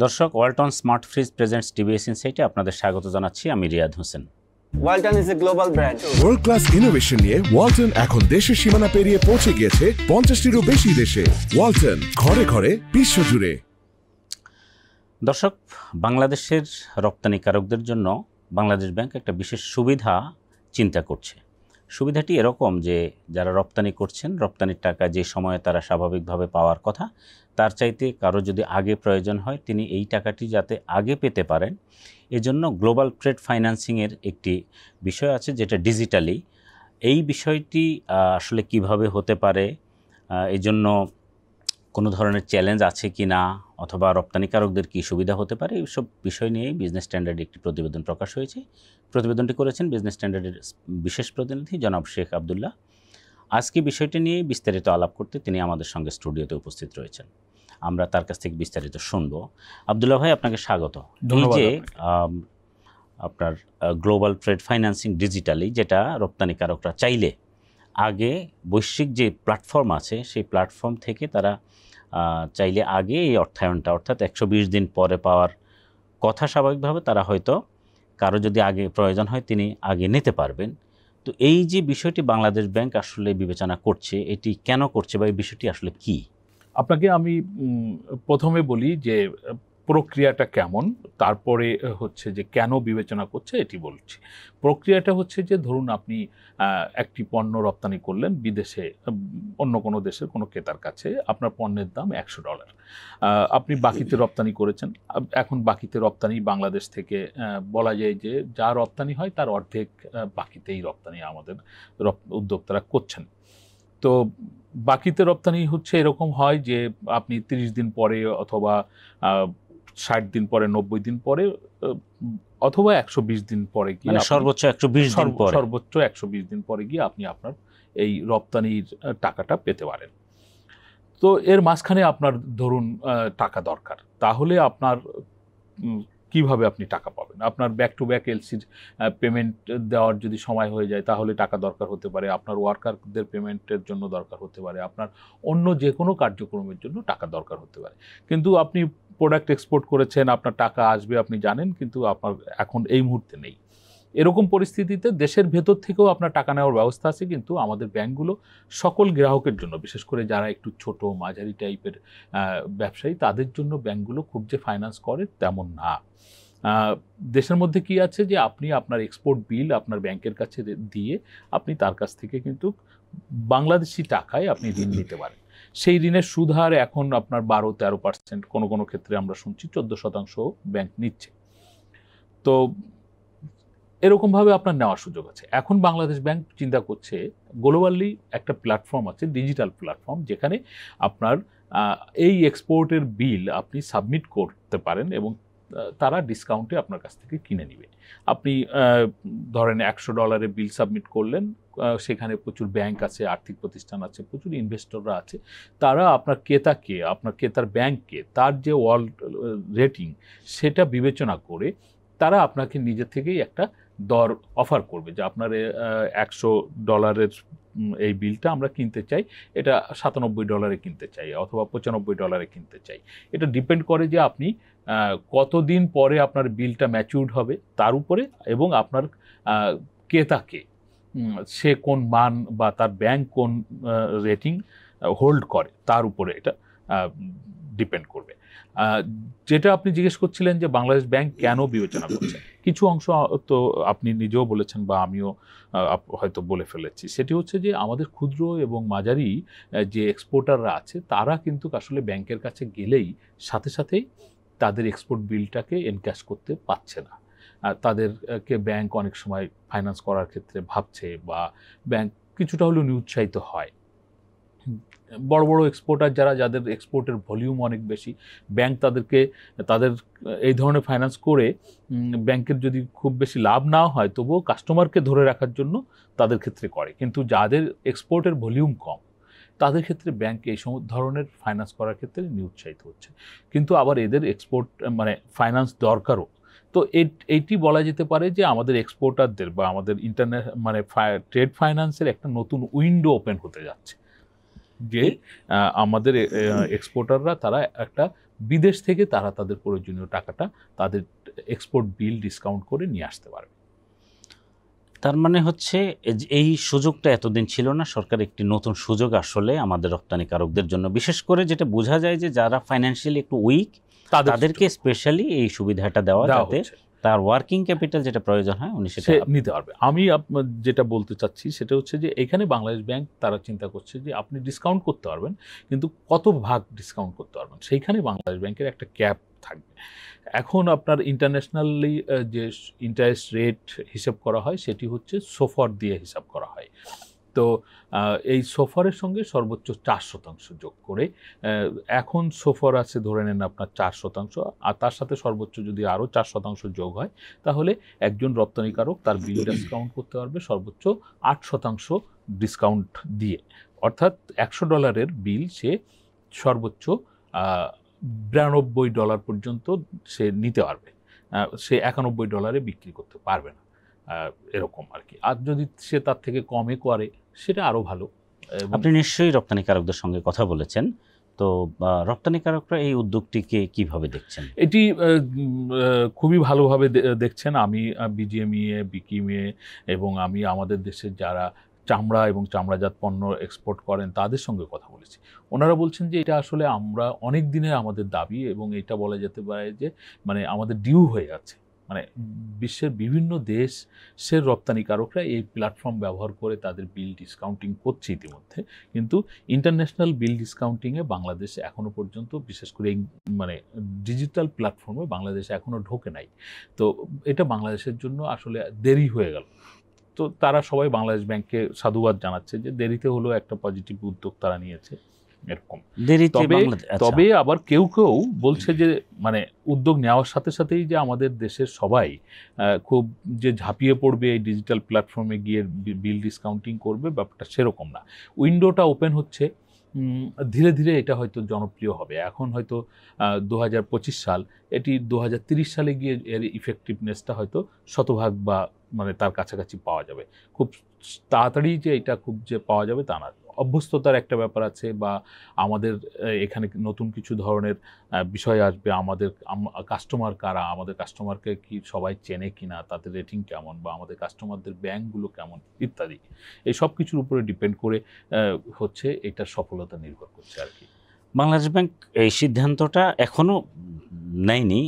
দর্শক, Walton smart fridge presents TVS ইনসাইটে আপনাদের স্বাগত জানাচ্ছি। আমি Riyad Hossain. Walton is a global brand. World class innovation নিয়ে ওয়ালটন এখন দেশের সীমানা পেরিয়ে পৌঁছে গিয়েছে 50টিরও বেশি দেশে। ওয়ালটন, ঘরে ঘরে বিশ্বজুড়ে। দর্শক, বাংলাদেশের রপ্তানিকারকদের জন্য বাংলাদেশ ব্যাংক একটা বিশেষ সুবিধা চিন্তা করছে। সুবিধাটি এরকম যে যারা রপ্তানি করছেন, রপ্তানির টাকা যে সময়ে তারা স্বাভাবিকভাবে পাওয়ার কথা, তার চাইতে কারো যদি আগে প্রয়োজন হয়, তিনি এই টাকাটি যাতে আগে পেতে পারেন, এজন্য গ্লোবাল ট্রেড ফাইন্যান্সিংয়ের একটি বিষয় আছে যেটা ডিজিটালি। এই বিষয়টি আসলে কিভাবে হতে পারে, এই জন্য কোনো ধরনের চ্যালেঞ্জ আছে কি না, অথবা রপ্তানিকারকদের কী সুবিধা হতে পারে, এইসব বিষয় নিয়েই বিজনেস স্ট্যান্ডার্ডে একটি প্রতিবেদন প্রকাশ হয়েছে। প্রতিবেদনটি করেছেন বিজনেস স্ট্যান্ডার্ডের বিশেষ প্রতিনিধি জনাব শেখ আবদুল্লাহ। আজকে বিষয়টি নিয়ে বিস্তারিত আলাপ করতে তিনি আমাদের সঙ্গে স্টুডিওতে উপস্থিত রয়েছেন। আমরা তার কাছ থেকে বিস্তারিত শুনবো। আবদুল্লাহ ভাই, আপনাকে স্বাগত। এই যে আপনার গ্লোবাল ট্রেড ফাইন্যান্সিং ডিজিটালি, যেটা রপ্তানিকারকরা চাইলে আগে বৈশ্বিক যে প্ল্যাটফর্ম আছে সেই প্ল্যাটফর্ম থেকে তারা চাইলে আগে এই অর্থায়নটা, অর্থাৎ 120 দিন পরে পাওয়ার কথা, স্বাভাবিকভাবে তারা হয়তো কারো যদি আগে প্রয়োজন হয় তিনি আগে নিতে পারবেন। তো এই যে বিষয়টি বাংলাদেশ ব্যাংক আসলে বিবেচনা করছে, এটি কেন করছে বা এই বিষয়টি আসলে কি? আপনাকে আমি প্রথমে বলি যে প্রক্রিয়াটা কেমন, তারপরে হচ্ছে যে কেন বিবেচনা করছে এটি বলছি। প্রক্রিয়াটা হচ্ছে যে ধরুন আপনি একটি পণ্য রপ্তানি করলেন বিদেশে, অন্য কোনো দেশের কোনো ক্রেতার কাছে, আপনার পণ্যের দাম $100, আপনি বাকিতে রপ্তানি করেছেন। এখন বাকিতে রপ্তানি বাংলাদেশ থেকে বলা যায় যে যা রপ্তানি হয় তার অর্ধেক বাকিতেই রপ্তানি আমাদের উদ্যোক্তারা করছেন। তো বাকিতে রপ্তানি হচ্ছে এরকম হয় যে আপনি 30 দিন পরে অথবা 60 দিন পরে, 90 দিন পরে, অথবা 120 দিন পরে গিয়ে, সর্বোচ্চ 120 দিন পরে, সর্বোচ্চ 120 দিন পরে গিয়ে আপনি আপনার এই রপ্তানির টাকাটা পেতে পারেন। তো এর মাঝখানে আপনার ধরুন টাকা দরকার, তাহলে আপনার কিভাবে আপনি টাকা পাবেন? আপনার ব্যাক টু ব্যাক এলসির পেমেন্ট দেওয়ার যদি সময় হয়ে যায় তাহলে টাকা দরকার হতে পারে, আপনার ওয়ার্কারদের পেমেন্টের জন্য দরকার হতে পারে, আপনার অন্য যে কোনো কার্যক্রমের জন্য টাকা দরকার হতে পারে। কিন্তু আপনি প্রোডাক্ট এক্সপোর্ট করেছেন, আপনার টাকা আসবে আপনি জানেন, কিন্তু আপনার এখন এই মুহূর্তে নেই। এরকম পরিস্থিতিতে দেশের ভেতর থেকেও আপনার টাকা নেওয়ার ব্যবস্থা আছে, কিন্তু আমাদের ব্যাংকগুলো সকল গ্রাহকের জন্য, বিশেষ করে যারা একটু ছোট মাঝারি টাইপের ব্যবসায়ী, তাদের জন্য ব্যাংকগুলো খুব যে ফাইন্যান্স করে তেমন না। দেশের মধ্যে কি আছে যে আপনি আপনার এক্সপোর্ট বিল আপনার ব্যাংকের কাছে দিয়ে আপনি তার কাছ থেকে কিন্তু বাংলাদেশি টাকায় আপনি ঋণ নিতে পারেন। সেই ঋণের সুদ হার এখন আপনার 12-13%, কোনো কোনো ক্ষেত্রে আমরা শুনছি 14% ব্যাংক নিচ্ছে। তো এরকমভাবে আপনার নেওয়ার সুযোগ আছে। এখন বাংলাদেশ ব্যাংক চিন্তা করছে, গ্লোবালি একটা প্ল্যাটফর্ম আছে, ডিজিটাল প্ল্যাটফর্ম, যেখানে আপনার এই এক্সপোর্টের বিল আপনি সাবমিট করতে পারেন এবং তারা ডিসকাউন্টে আপনার কাছ থেকে কিনে নেবে। আপনি ধরেন $100 বিল সাবমিট করলেন, সেখানে প্রচুর ব্যাংক আছে, আর্থিক প্রতিষ্ঠান আছে, প্রচুর ইনভেস্টররা আছে, তারা আপনার ক্রেতাকে, আপনার ক্রেতার ব্যাংককে তার যে ওয়ার্ল্ড রেটিং সেটা বিবেচনা করে তারা আপনাকে নিজে থেকেই একটা দর অফার করবে যে আপনার $100 এই বিলটা আমরা কিনতে চাই, এটা $97 কিনতে চাই অথবা $95 কিনতে চাই। এটা ডিপেন্ড করে যে আপনি কতদিন পরে আপনার বিলটা ম্যাচিউরড হবে তার উপরে, এবং আপনার ক্রেতাকে সে কোন মান বা তার ব্যাংক কোন রেটিং হোল্ড করে তার উপরে এটা ডিপেন্ড করবে। যেটা আপনি জিজ্ঞেস করছিলেন যে বাংলাদেশ ব্যাংক কেন বিবেচনা করছে, কিছু অংশ তো আপনি নিজেও বলেছেন বা আমিও হয়তো বলে ফেলেছি। সেটি হচ্ছে যে আমাদের ক্ষুদ্র এবং মাঝারি যে এক্সপোর্টাররা আছে তারা কিন্তু আসলে ব্যাংকের কাছে গেলেই সাথে সাথেই তাদের এক্সপোর্ট বিলটাকে এনক্যাশ করতে পারছে না। তাদেরকে ব্যাংক অনেক সময় ফাইন্যান্স করার ক্ষেত্রে ভাবছে, বা ব্যাংক কিছুটা হলেও নিরুৎসাহিত হয়। বড় বড় এক্সপোর্টার যাদের এক্সপোর্টের ভলিউম অনেক বেশি, ব্যাংক তাদের এই ধরনের ফাইন্যান্স করে ব্যাংকের যদি খুব বেশি লাভ না হয় তবুও কাস্টমারকে ধরে রাখার জন্য তাদের ক্ষেত্রে করে। কিন্তু যাদের এক্সপোর্টের ভলিউম কম তাদের ক্ষেত্রে ব্যাংক এই ধরনের ফাইন্যান্স করার ক্ষেত্রে নিরুৎসাহিত হচ্ছে। কিন্তু আবার এদের এক্সপোর্ট ফাইন্যান্স দরকারও। তো এইটি বলা যেতে পারে যে আমাদের এক্সপোর্টারদের বা আমাদের ট্রেড ফাইন্যান্সের একটা নতুন উইন্ডো ওপেন হতে যাচ্ছে, যে আমাদের এক্সপোর্টাররা তারা একটা বিদেশ থেকে তারা তাদের প্রয়োজনীয় টাকাটা তাদের এক্সপোর্ট বিল ডিসকাউন্ট করে নিয়ে আসতে পারবে। তার মানে হচ্ছে এই সুযোগটা এতদিন ছিল না, সরকার একটি নতুন সুযোগ আসলে আমাদের রপ্তানিকারকদের জন্য, বিশেষ করে যেটা বোঝা যায় যে যারা ফাইন্যান্সিয়ালি একটু উইক তাদেরকে স্পেশালি এই সুবিধাটা দেওয়া, যাতে তার ওয়ার্কিং ক্যাপিটাল যেটা প্রয়োজন হয় উনি সেটা নিতে পারবে। আমি যেটা বলতে চাচ্ছি সেটা হচ্ছে যে এখানে বাংলাদেশ ব্যাংক তারা চিন্তা করছে যে আপনি ডিসকাউন্ট করতে পারবেন, কিন্তু কত ভাগ ডিসকাউন্ট করতে পারবেন সেইখানে বাংলাদেশ ব্যাংকের একটা ক্যাপ থাকবে। এখন আপনার ইন্টারন্যাশনালি যে ইন্টারেস্ট রেট হিসাব করা হয় সেটি হচ্ছে সোফার দিয়ে হিসাব করা হয়। তো এই সোফারের সঙ্গে সর্বোচ্চ 4% যোগ করে, এখন সোফার আছে ধরে নেন আপনার 4%, আর তার সাথে সর্বোচ্চ যদি আরও 4% যোগ হয় তাহলে একজন রপ্তানিকারক তার বিল ডিসকাউন্ট করতে পারবে সর্বোচ্চ 8% ডিসকাউন্ট দিয়ে। অর্থাৎ $100 বিল সে সর্বোচ্চ $92 পর্যন্ত সে নিতে পারবে, সে $91 বিক্রি করতে পারবে না, এরকম আর কি। আর যদি সে তার থেকে কমে করে সেটা আরও ভালো। আপনি নিশ্চয়ই রপ্তানিকারকদের সঙ্গে কথা বলেছেন, তো রপ্তানিকারকরা এই উদ্যোগটিকে কিভাবে দেখছেন? এটি খুবই ভালোভাবে দেখছেন। আমি বিজিএমইএ, বিকিএমইএ এবং আমি আমাদের দেশের যারা চামড়া এবং চামড়াজাত পণ্য এক্সপোর্ট করেন তাদের সঙ্গে কথা বলেছি। ওনারা বলছেন যে এটা আসলে আমরা অনেক দিনের আমাদের দাবি, এবং এটা বলা যেতে পারে যে মানে আমাদের ডিউ হয়ে আছে। মানে বিশ্বের বিভিন্ন দেশের রপ্তানিকারকরা এই প্ল্যাটফর্ম ব্যবহার করে তাদের বিল ডিসকাউন্টিং করছে ইতিমধ্যে, কিন্তু ইন্টারন্যাশনাল বিল ডিসকাউন্টিংয়ে বাংলাদেশে এখনও পর্যন্ত, বিশেষ করে এই মানে ডিজিটাল প্ল্যাটফর্মে বাংলাদেশে এখনও ঢোকে নাই। তো এটা বাংলাদেশের জন্য আসলে দেরি হয়ে গেল। তো তারা সবাই বাংলাদেশ ব্যাংককে সাধুবাদ জানাচ্ছে যে দেরিতে হলেও একটা পজিটিভ উদ্যোগ তারা নিয়েছে এরকম। তবে আবার কেউ কেউ বলছে যে মানে উদ্যোগ নেওয়ার সাথে সাথেই যে আমাদের দেশের সবাই খুব যে ঝাঁপিয়ে পড়বে এই ডিজিটাল প্ল্যাটফর্মে গিয়ে বিল ডিসকাউন্টিং করবে, ব্যাপারটা সেরকম না। উইন্ডোটা ওপেন হচ্ছে, ধীরে ধীরে এটা হয়তো জনপ্রিয় হবে। এখন হয়তো 2025 সাল, এটি 2030 সালে গিয়ে এর ইফেক্টিভনেসটা হয়তো শতভাগ বা মানে তার কাছাকাছি পাওয়া যাবে। খুব তাড়াতাড়ি যে এটা খুব যে পাওয়া যাবে তা না, অভ্যস্ততার একটা ব্যাপার আছে, বা আমাদের এখানে নতুন কিছু ধরনের বিষয় আসবে। আমাদের কাস্টমার কারা, আমাদের কাস্টমারকে কি সবাই চেনে কিনা, তাদের রেটিং কেমন, বা আমাদের কাস্টমারদের ব্যাংকগুলো কেমন ইত্যাদি, এই সব কিছুর উপরে ডিপেন্ড করে হচ্ছে এটার সফলতা নির্ভর করছে আর কি। বাংলাদেশ ব্যাংক এই সিদ্ধান্তটা এখনো নেয়নি,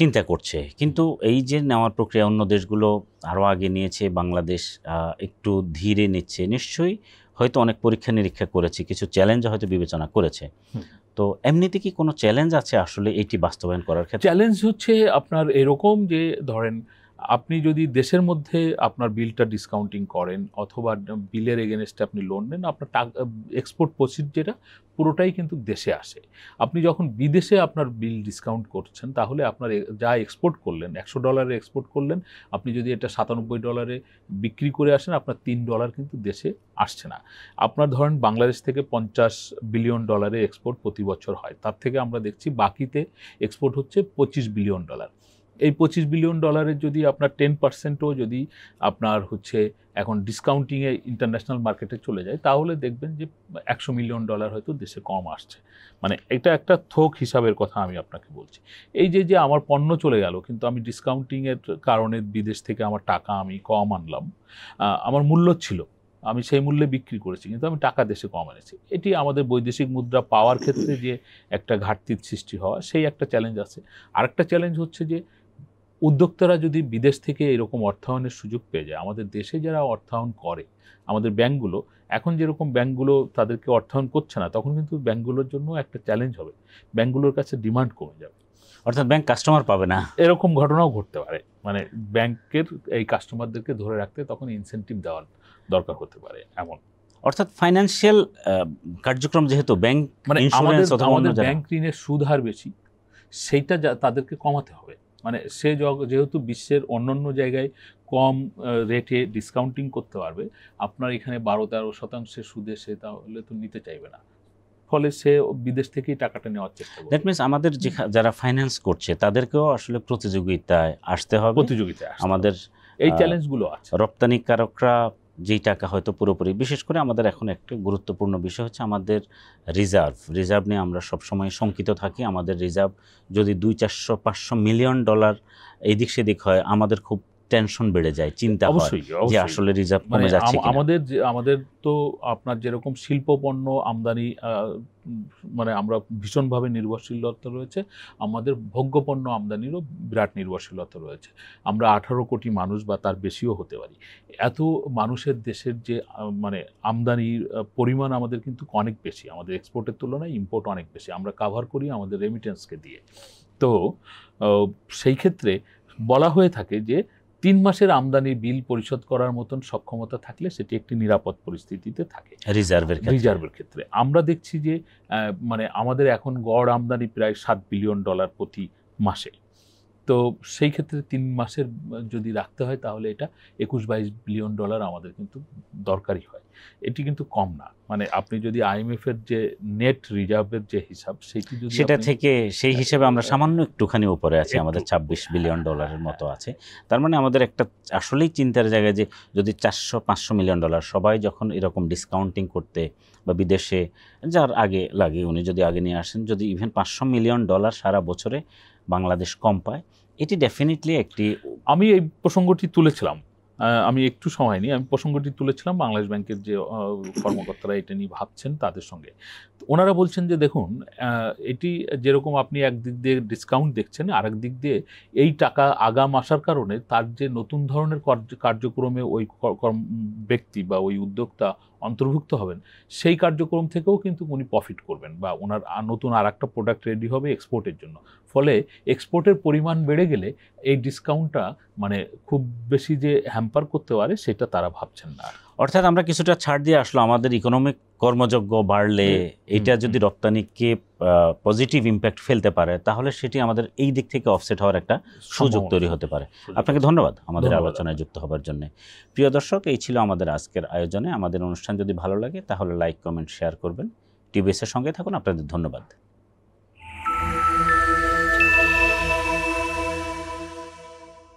চিন্তা করছে, কিন্তু এই যে নেওয়ার প্রক্রিয়া অন্য দেশগুলো আরও আগে নিয়েছে, বাংলাদেশ একটু ধীরে নিচ্ছে, নিশ্চয়ই হয়তো অনেক পরীক্ষা নিরীক্ষা করেছে, কিছু চ্যালেঞ্জ হয়তো বিবেচনা করেছে। তো এমনিতে কি কোনো চ্যালেঞ্জ আছে আসলে এটি বাস্তবায়ন করার ক্ষেত্রে? চ্যালেঞ্জ হচ্ছে আপনার এরকম যে ধরেন আপনি যদি দেশের মধ্যে আপনার বিলটা ডিসকাউন্টিং করেন অথবা বিলের এগেনস্টে আপনি লোন নেন, আপনার এক্সপোর্ট প্রসিড যেটা পুরোটাই কিন্তু দেশে আসে। আপনি যখন বিদেশে আপনার বিল ডিসকাউন্ট করছেন তাহলে আপনার যা এক্সপোর্ট করলেন, $100 এক্সপোর্ট করলেন, আপনি যদি এটা $97 বিক্রি করে আসেন, আপনার $3 কিন্তু দেশে আসছে না। আপনার ধরেন বাংলাদেশ থেকে $50 বিলিয়ন এক্সপোর্ট প্রতি বছর হয়, তার থেকে আমরা দেখছি বাকিতে এক্সপোর্ট হচ্ছে $25 বিলিয়ন। এই $25 বিলিয়ন যদি আপনার 10%ও যদি আপনার হচ্ছে এখন ডিসকাউন্টিংয়ে ইন্টারন্যাশনাল মার্কেটে চলে যায়, তাহলে দেখবেন যে $100 মিলিয়ন হয়তো দেশে কম আসছে। মানে এটা একটা থোক হিসাবের কথা আমি আপনাকে বলছি। এই যে আমার পণ্য চলে গেল, কিন্তু আমি ডিসকাউন্টিংয়ের কারণে বিদেশ থেকে আমার টাকা আমি কম আনলাম, আমার মূল্য ছিল, আমি সেই মূল্যে বিক্রি করেছি, কিন্তু আমি টাকা দেশে কম এনেছি। এটি আমাদের বৈদেশিক মুদ্রা পাওয়ার ক্ষেত্রে যে একটা ঘাটতির সৃষ্টি হওয়া, সেই একটা চ্যালেঞ্জ আছে। আরেকটা চ্যালেঞ্জ হচ্ছে যে উদ্যোক্তারা যদি বিদেশ থেকে এরকম অর্থায়নের সুযোগ পেয়ে যায়, আমাদের দেশে যারা অর্থায়ন করে, আমাদের ব্যাংকগুলো এখন যেরকম ব্যাংকগুলো তাদেরকে অর্থায়ন করছে না, তখন কিন্তু ব্যাংকগুলোর জন্য একটা চ্যালেঞ্জ হবে, ব্যাংকগুলোর কাছে ডিমান্ড কমে যাবে, অর্থাৎ ব্যাংক কাস্টমার পাবে না, এরকম ঘটনাও ঘটতে পারে। মানে ব্যাংকের এই কাস্টমারদেরকে ধরে রাখতে তখন ইনসেন্টিভ দেওয়ার দরকার হতে পারে এমন। অর্থাৎ ফাইন্যান্সিয়াল কার্যক্রম যেহেতু ব্যাংক মানে আমাদের ব্যাংক ঋণের সুদ হার বেশি, সেইটা তাদেরকে কমাতে হবে। মানে সে যেহেতু বিশ্বের অন্যান্য জায়গায় কম রেটে ডিসকাউন্টিং করতে পারবে, আপনার এখানে 12-13% সুদে সে তাহলে তো নিতে চাইবে না, ফলে সে বিদেশ থেকেই টাকাটা নেওয়ার চেষ্টা করবে। দ্যাট মিনস আমাদের যারা ফাইন্যান্স করছে তাদেরকেও আসলে প্রতিযোগিতায় আসতে হবে, আমাদের এই চ্যালেঞ্জগুলো আছে। রপ্তানিকারকরা যেই টাকা হয়তো পুরোপুরি, বিশেষ করে আমাদের এখন একটা গুরুত্বপূর্ণ বিষয় হচ্ছে আমাদের রিজার্ভ নিয়ে আমরা সবসময় শঙ্কিত থাকি। আমাদের রিজার্ভ যদি 200-400-500 মিলিয়ন ডলার এদিক সেদিক হয় আমাদের খুব টেনশন বেড়ে যায়, চিন্তা হয় অবশ্যই যে অবশ্যই আসলে রিজার্ভ মানে কমে যাচ্ছে কিনা। আমাদের তো আপনার যেরকম শিল্প পণ্য আমদানি মানে আমরা ভীষণভাবে নির্ভরশীলতা রয়েছে, আমাদের ভোগ্যপণ্য আমদানিরও বিরাট নির্ভরশীলতা রয়েছে। আমরা 18 কোটি মানুষ বা তার বেশিও হতে পারি। এত মানুষের দেশের যে মানে আমদানির পরিমাণ আমাদের কিন্তু অনেক বেশি, আমাদের এক্সপোর্টের তুলনায় ইম্পোর্ট অনেক বেশি, আমরা কাভার করি আমাদের রেমিটেন্সকে দিয়ে। তো সেই ক্ষেত্রে বলা হয়ে থাকে যে 3 মাসের আমদানি বিল পরিশোধ করার মতন সক্ষমতা থাকলে সেটি একটি নিরাপদ পরিস্থিতিতে থাকে রিজার্ভের ক্ষেত্রে। আমরা দেখছি যে মানে আমাদের এখন গড় আমদানি প্রায় $7 বিলিয়ন প্রতি মাসে। তো সেই ক্ষেত্রে 3 মাসের যদি রাখতে হয় তাহলে এটা 21-22 বিলিয়ন ডলার আমাদের কিন্তু দরকারই হয়। এটি কিন্তু কম না। মানে আপনি যদি IMF এর যে নেট রিজার্ভের যে হিসাব সেটা থেকে সেই হিসেবে আমরা সামান্য একটুখানি উপরে আছি, আমাদের 26 বিলিয়ন ডলারের মতো আছে। তার মানে আমাদের একটা আসলেই চিন্তার জায়গায় যে যদি 400-500 মিলিয়ন ডলার সবাই যখন এরকম ডিসকাউন্টিং করতে বা বিদেশে যার আগে লাগে উনি যদি আগে নিয়ে আসেন, যদি ইভেন 500 মিলিয়ন ডলার সারা বছরে বাংলাদেশ কম পায়, এটি ডেফিনেটলি একটি। আমি এই প্রসঙ্গটি তুলেছিলাম, আমি একটু সময় নিয়ে আমি প্রসঙ্গটি তুলেছিলাম বাংলাদেশ ব্যাংকের যে কর্মকর্তারা এটা নিয়ে ভাবছেন তাদের সঙ্গে। ওনারা বলছেন যে দেখুন এটি যেরকম আপনি একদিক দিয়ে ডিসকাউন্ট দেখছেন, আরেক দিক দিয়ে এই টাকা আগাম আসার কারণে তার যে নতুন ধরনের কার্যক্রমে ওই ব্যক্তি বা ওই উদ্যোক্তা অন্তর্ভুক্ত হবেন, সেই কার্যক্রম থেকেও কিন্তু উনি প্রফিট করবেন বা ওনার নতুন আর একটা প্রোডাক্ট রেডি হবে এক্সপোর্টের জন্য। ফলে এক্সপোর্টের পরিমাণ বেড়ে গেলে এই ডিসকাউন্টটা মানে খুব বেশি যে হ্যাম্পার করতে পারে সেটা তারা ভাবছেন না। অর্থাৎ আমরা কিছুটা ছাড় দিয়ে আসলো, আমাদের ইকোনমিক কর্মযোগ্য বাড়লে এটা যদি রপ্তানিকে পজিটিভ ইম্প্যাক্ট ফেলতে পারে তাহলে সেটি আমাদের এই দিক থেকে অফসেট হওয়ার একটা সুযোগ তৈরি হতে পারে। আপনাকে ধন্যবাদ আমাদের আলোচনায় যুক্ত হবার জন্য। প্রিয় দর্শক, এই ছিল আমাদের আজকের আয়োজনে। আমাদের অনুষ্ঠান যদি ভালো লাগে তাহলে লাইক, কমেন্ট, শেয়ার করবেন। টিবিএস এর সঙ্গে থাকুন। আপনাদের ধন্যবাদ।